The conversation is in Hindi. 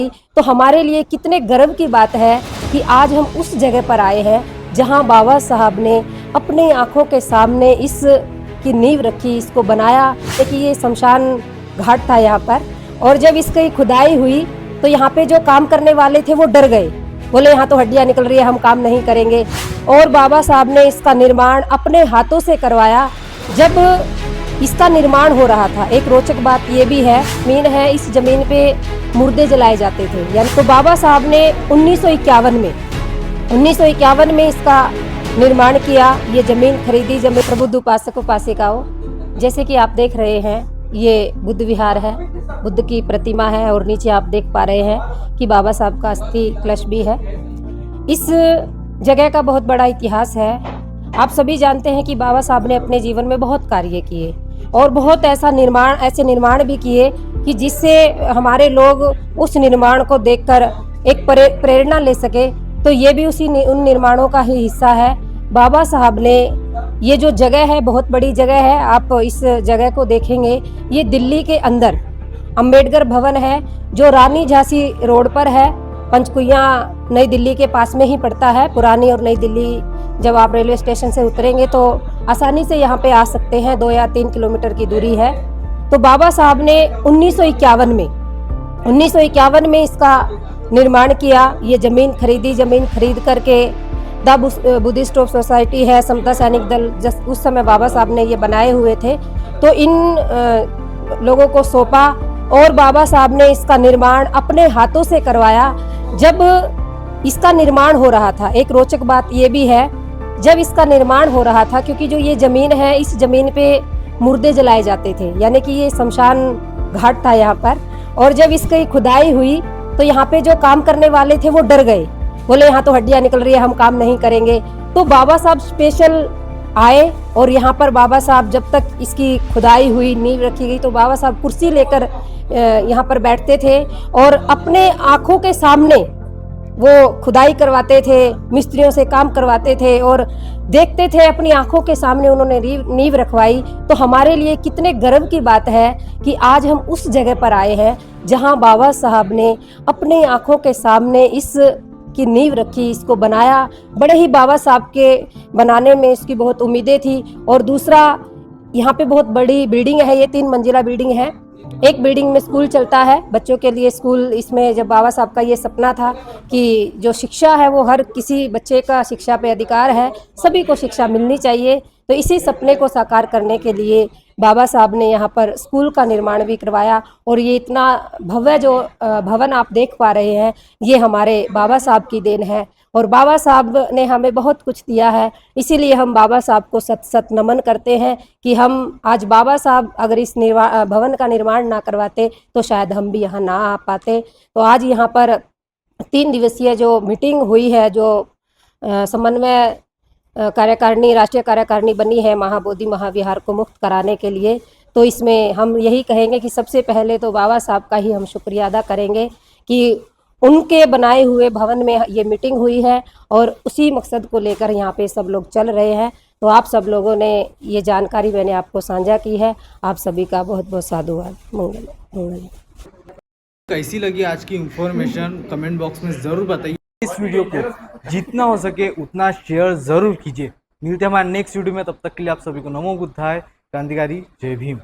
तो हमारे लिए कितने गर्व की बात है कि आज हम उस जगह पर आए हैं जहां बाबा साहब ने अपनी आंखों के सामने इस की नींव रखी, इसको बनाया। कि ये शमशान घाट था यहाँ पर, और जब इसकी खुदाई हुई तो यहाँ पे जो काम करने वाले थे वो डर गए, बोले यहाँ तो हड्डियाँ निकल रही है, हम काम नहीं करेंगे। और बाबा साहब ने इसका निर्माण अपने हाथों से करवाया। जब इसका निर्माण हो रहा था, एक रोचक बात ये भी है, मीन है इस जमीन पे मुर्दे जलाए जाते थे, यानी तो बाबा साहब ने 1951 में इसका निर्माण किया। ये जमीन खरीदी जब प्रबुद्ध उपासक उपासिकाओं, जैसे कि आप देख रहे हैं ये बुद्ध विहार है, बुद्ध की प्रतिमा है, और नीचे आप देख पा रहे हैं कि बाबा साहब का अस्थि कलश भी है। इस जगह का बहुत बड़ा इतिहास है। आप सभी जानते हैं कि बाबा साहब ने अपने जीवन में बहुत कार्य किए और बहुत ऐसे निर्माण भी किए कि जिससे हमारे लोग उस निर्माण को देखकर एक प्रेरणा ले सके। तो ये भी उन निर्माणों का ही हिस्सा है। बाबा साहब ने ये जो जगह है, बहुत बड़ी जगह है, आप इस जगह को देखेंगे, ये दिल्ली के अंदर अंबेडकर भवन है जो रानी झांसी रोड पर है, पंचकुइया नई दिल्ली के पास में ही पड़ता है। पुरानी और नई दिल्ली, जब आप रेलवे स्टेशन से उतरेंगे तो आसानी से यहाँ पे आ सकते हैं, 2 या 3 किलोमीटर की दूरी है। तो बाबा साहब ने 1951 में इसका निर्माण किया। ये जमीन खरीद करके द बुद्धिस्ट ऑफ सोसाइटी है, समता सैनिक दल, उस समय बाबा साहब ने ये बनाए हुए थे, तो इन लोगों को सौंपा और बाबा साहब ने इसका निर्माण अपने हाथों से करवाया। जब इसका निर्माण हो रहा था, एक रोचक बात ये भी है, जब इसका निर्माण हो रहा था, क्योंकि जो ये जमीन है, इस जमीन पे मुर्दे जलाए जाते थे, यानी कि ये शमशान घाट था यहाँ पर। और जब इसकी खुदाई हुई तो यहाँ पे जो काम करने वाले थे वो डर गए, बोले यहाँ तो हड्डियाँ निकल रही है, हम काम नहीं करेंगे। तो बाबा साहब स्पेशल आए और यहाँ पर बाबा साहब, जब तक इसकी खुदाई हुई, नींव रखी गई, तो बाबा साहब कुर्सी लेकर यहाँ पर बैठते थे और अपने आंखों के सामने वो खुदाई करवाते थे, मिस्त्रियों से काम करवाते थे और देखते थे, अपनी आंखों के सामने उन्होंने नींव रखवाई। तो हमारे लिए कितने गर्व की बात है कि आज हम उस जगह पर आए हैं जहां बाबा साहब ने अपनी आंखों के सामने इस की नींव रखी, इसको बनाया। बड़े ही बाबा साहब के बनाने में इसकी बहुत उम्मीदें थी। और दूसरा, यहाँ पे बहुत बड़ी बिल्डिंग है, ये 3 मंजिला बिल्डिंग है। एक बिल्डिंग में स्कूल चलता है, बच्चों के लिए स्कूल। इसमें जब बाबा साहब का ये सपना था कि जो शिक्षा है वो हर किसी बच्चे का शिक्षा पे अधिकार है, सभी को शिक्षा मिलनी चाहिए, तो इसी सपने को साकार करने के लिए बाबा साहब ने यहाँ पर स्कूल का निर्माण भी करवाया। और ये इतना भव्य जो भवन आप देख पा रहे हैं, ये हमारे बाबा साहब की देन है और बाबा साहब ने हमें बहुत कुछ दिया है। इसीलिए हम बाबा साहब को सत सत नमन करते हैं कि हम आज, बाबा साहब अगर इस भवन का निर्माण ना करवाते तो शायद हम भी यहाँ ना आ पाते। तो आज यहाँ पर 3 दिवसीय जो मीटिंग हुई है, जो समन्वय कार्यकारिणी, राष्ट्रीय कार्यकारिणी बनी है महाबोधि महाविहार को मुक्त कराने के लिए, तो इसमें हम यही कहेंगे कि सबसे पहले तो बाबा साहब का ही हम शुक्रिया अदा करेंगे कि उनके बनाए हुए भवन में ये मीटिंग हुई है और उसी मकसद को लेकर यहाँ पे सब लोग चल रहे हैं। तो आप सब लोगों ने ये जानकारी मैंने आपको साझा की है। आप सभी का बहुत बहुत साधुवाद। मंगल। कैसी लगी आज की इंफॉर्मेशन, कमेंट बॉक्स में ज़रूर बताइए। इस वीडियो को जितना हो सके उतना शेयर ज़रूर कीजिए। मिलते हैं हमारे नेक्स्ट वीडियो में, तब तक के लिए आप सभी को नमो बुद्धाय, क्रांतिकारी जय भीम।